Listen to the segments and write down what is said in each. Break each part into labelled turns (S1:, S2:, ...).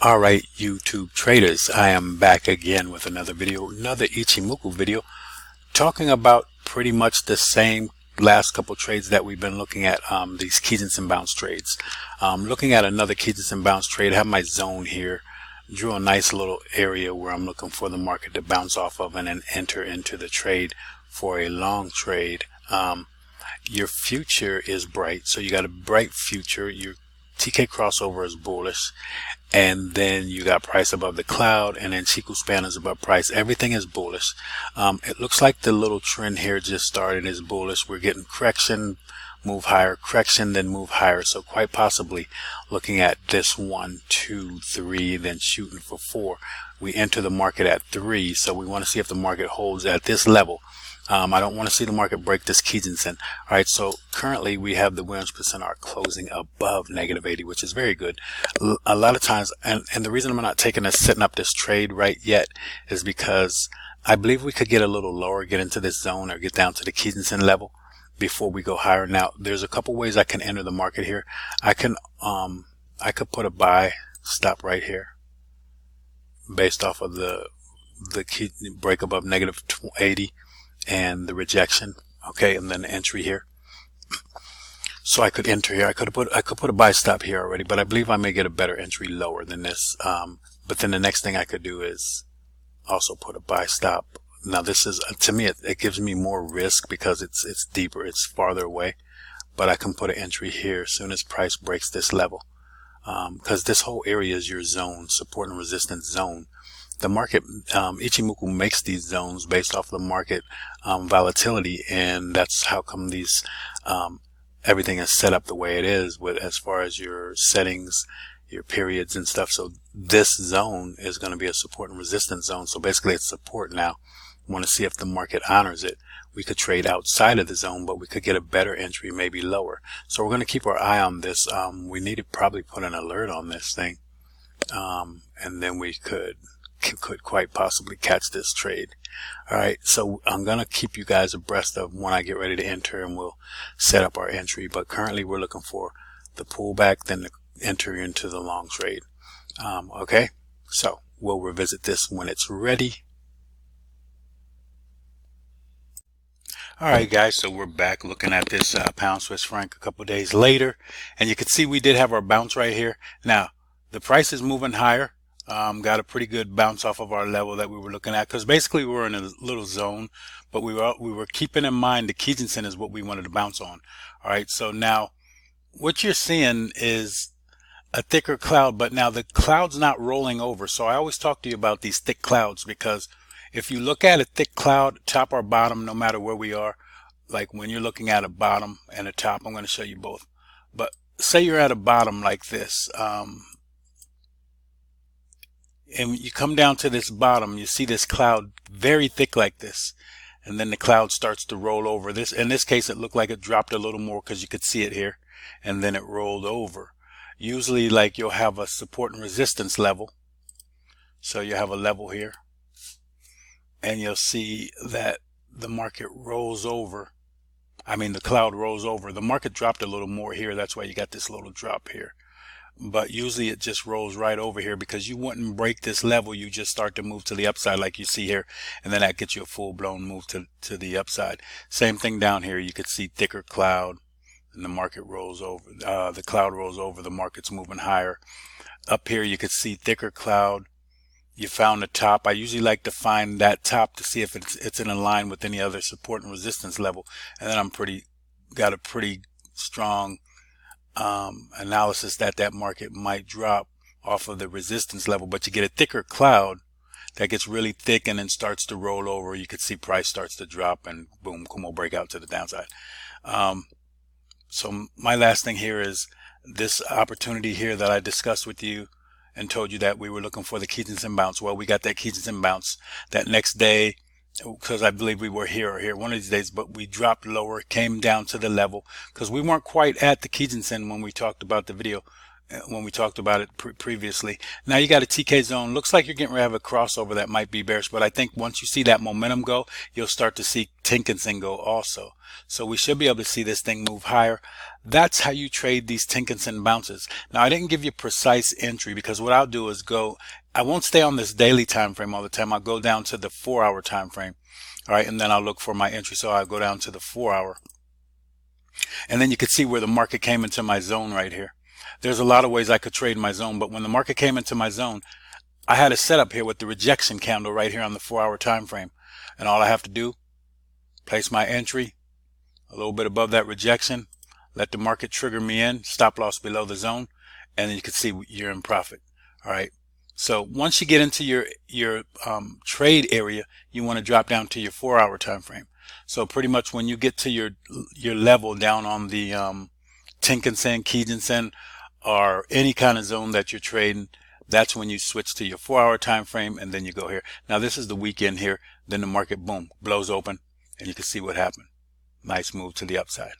S1: All right, YouTube traders, I am back again with another video, another Ichimoku video, talking about pretty much the same last couple trades that we've been looking at, these Keys and bounce trades. Looking at another Keys and bounce trade. I have my zone here, drew a nice little area where I'm looking for the market to bounce off of and then enter into the trade for a long trade. Your future is bright, so you got a bright future. Your TK crossover is bullish, and then you got price above the cloud, and then Chiku span is above price. Everything is bullish. It looks like the little trend here just started is bullish. We're getting correction, move higher, correction, then move higher. So quite possibly looking at this 1, 2, 3, then shooting for 4. We enter the market at 3, so we want to see if the market holds at this level. I don't want to see the market break this Kijinsen. All right, so currently we have the Williams % closing above -80, which is very good. A lot of times, and the reason I'm not setting up this trade right yet is because I believe we could get a little lower, get into this zone or get down to the Kijinsen level before we go higher. Now, there's a couple ways I can enter the market here. I could put a buy stop right here based off of the key break above -80. And the rejection, okay, and then the entry here. So I could enter here. I could put a buy stop here already, but I believe I may get a better entry lower than this. But then the next thing I could do is also put a buy stop. Now this is, to me, it gives me more risk because it's deeper, it's farther away. But I can put an entry here as soon as price breaks this level, because this whole area is your zone, support and resistance zone. The market, Ichimoku makes these zones based off the market volatility, and that's how come these everything is set up the way it is with as far as your settings, your periods and stuff. So this zone is going to be a support and resistance zone. So basically it's support now. We want to see if the market honors it. We could trade outside of the zone, but we could get a better entry, maybe lower. So we're going to keep our eye on this. We need to probably put an alert on this thing, and then we could quite possibly catch this trade. All right, so I'm gonna keep you guys abreast of when I get ready to enter, and we'll set up our entry. But currently we're looking for the pullback, then the enter into the long trade. Okay, so we'll revisit this when it's ready. All right, guys, so we're back looking at this pound Swiss franc a couple days later, and you can see we did have our bounce right here. Now the price is moving higher. Got a pretty good bounce off of our level that we were looking at, because basically we were in a little zone, but we were keeping in mind the Kijinsen is what we wanted to bounce on. All right, so now what you're seeing is a thicker cloud, but now the cloud's not rolling over. So I always talk to you about these thick clouds, because if you look at a thick cloud, top or bottom, no matter where we are, like when you're looking at a bottom and a top, I'm going to show you both. But say you're at a bottom like this, and you come down to this bottom, you see this cloud very thick like this, and then the cloud starts to roll over. This, in this case, it looked like it dropped a little more because you could see it here, and then it rolled over. Usually, like, you'll have a support and resistance level. So you have a level here, and you'll see that the market rolls over. I mean, the cloud rolls over. The market dropped a little more here. That's why you got this little drop here. But usually it just rolls right over here, because you wouldn't break this level. You just start to move to the upside like you see here, and then that gets you a full-blown move to the upside. Same thing down here. You could see thicker cloud, and the market rolls over. The cloud rolls over. The market's moving higher. Up here you could see thicker cloud. You found the top. I usually like to find that top to see if it's in line with any other support and resistance level, and then I'm got a pretty strong analysis that market might drop off of the resistance level. But you get a thicker cloud that gets really thick and then starts to roll over. You could see price starts to drop, and boom, Kumo break out to the downside. So my last thing here is this opportunity here that I discussed with you and told you that we were looking for the Kijinsen bounce. Well, we got that Kijinsen bounce that next day, because I believe we were here or here one of these days, but we dropped lower, came down to the level, because we weren't quite at the Kijinsen when we talked about the video. when we talked about it previously. Now you got a TK zone. Looks like you're getting ready to have a crossover that might be bearish, but I think once you see that momentum go, you'll start to see Tinkinson go also. So we should be able to see this thing move higher. That's how you trade these Tinkinson bounces. Now I didn't give you precise entry because what I'll do is I won't stay on this daily time frame all the time. I'll go down to the 4-hour time frame. All right, and then I'll look for my entry. So I'll go down to the 4-hour. And then you can see where the market came into my zone right here. There's a lot of ways I could trade my zone, but when the market came into my zone, I had a setup here with the rejection candle right here on the 4-hour time frame. And all I have to do, place my entry a little bit above that rejection, let the market trigger me in, stop loss below the zone, and then you can see you're in profit. All right. So once you get into your trade area, you want to drop down to your 4-hour time frame. So pretty much when you get to your level down on the Tinkinson, Kijinsen, or any kind of zone that you're trading, that's when you switch to your 4-hour time frame, and then you go here. Now this is the weekend here. Then the market, boom, blows open, and you can see what happened. Nice move to the upside.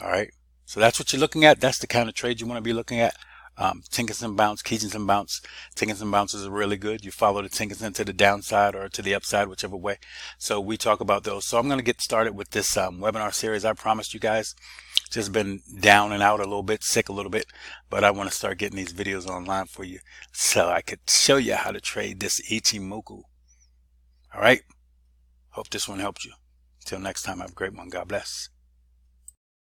S1: All right. So that's what you're looking at. That's the kind of trade you want to be looking at. Tinkinson bounce, Kijinsen bounce. Tinkinson bounces are really good. You follow the Tinkinson to the downside or to the upside, whichever way. So we talk about those. So I'm going to get started with this webinar series. I promised you guys. Just been down and out a little bit, sick a little bit, but I want to start getting these videos online for you so I could show you how to trade this Ichimoku. All right. Hope this one helped you. Till next time, have a great one. God bless.